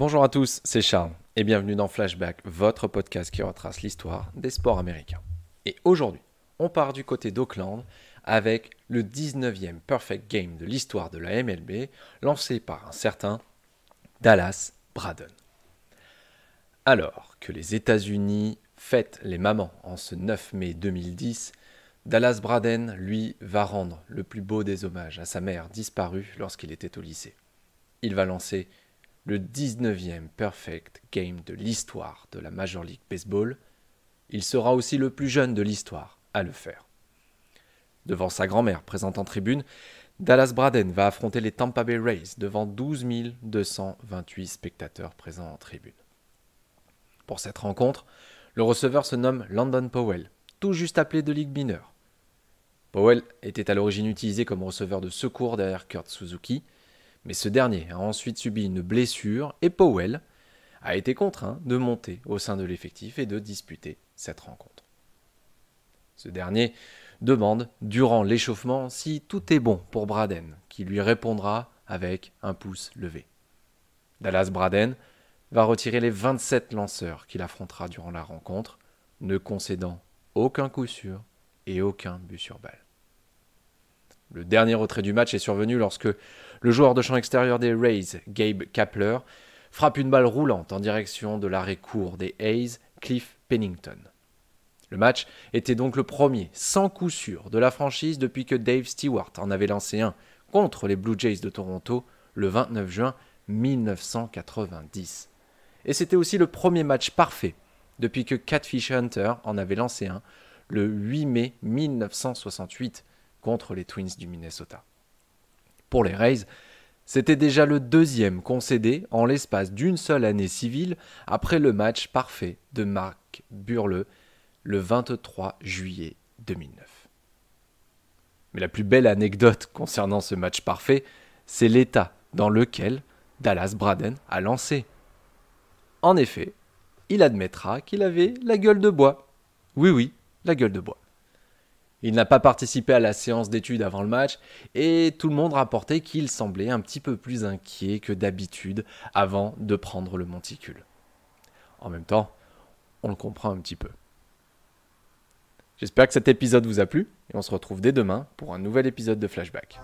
Bonjour à tous, c'est Charles et bienvenue dans Flashback, votre podcast qui retrace l'histoire des sports américains. Et aujourd'hui, on part du côté d'Oakland avec le 19e Perfect Game de l'histoire de la MLB lancé par un certain Dallas Braden. Alors que les États-Unis fêtent les mamans en ce 9 mai 2010, Dallas Braden, lui, va rendre le plus beau des hommages à sa mère disparue lorsqu'il était au lycée. Il va lancer le 19e Perfect Game de l'histoire de la Major League Baseball. Il sera aussi le plus jeune de l'histoire à le faire. Devant sa grand-mère présente en tribune, Dallas Braden va affronter les Tampa Bay Rays devant 12 228 spectateurs présents en tribune. Pour cette rencontre, le receveur se nomme Landon Powell, tout juste appelé de Ligue mineure. Powell était à l'origine utilisé comme receveur de secours derrière Kurt Suzuki, mais ce dernier a ensuite subi une blessure et Powell a été contraint de monter au sein de l'effectif et de disputer cette rencontre. Ce dernier demande, durant l'échauffement, si tout est bon pour Braden, qui lui répondra avec un pouce levé. Dallas Braden va retirer les 27 lanceurs qu'il affrontera durant la rencontre, ne concédant aucun coup sûr et aucun but sur balle. Le dernier retrait du match est survenu lorsque le joueur de champ extérieur des Rays, Gabe Kapler, frappe une balle roulante en direction de l'arrêt court des A's, Cliff Pennington. Le match était donc le premier sans coup sûr de la franchise depuis que Dave Stewart en avait lancé un contre les Blue Jays de Toronto le 29 juin 1990. Et c'était aussi le premier match parfait depuis que Catfish Hunter en avait lancé un le 8 mai 1968 contre les Twins du Minnesota. Pour les Rays, c'était déjà le deuxième concédé en l'espace d'une seule année civile après le match parfait de Mark Buehrle le 23 juillet 2009. Mais la plus belle anecdote concernant ce match parfait, c'est l'état dans lequel Dallas Braden a lancé. En effet, il admettra qu'il avait la gueule de bois. Oui, la gueule de bois. Il n'a pas participé à la séance d'études avant le match et tout le monde rapportait qu'il semblait un petit peu plus inquiet que d'habitude avant de prendre le monticule. En même temps, on le comprend un petit peu. J'espère que cet épisode vous a plu et on se retrouve dès demain pour un nouvel épisode de Flashback.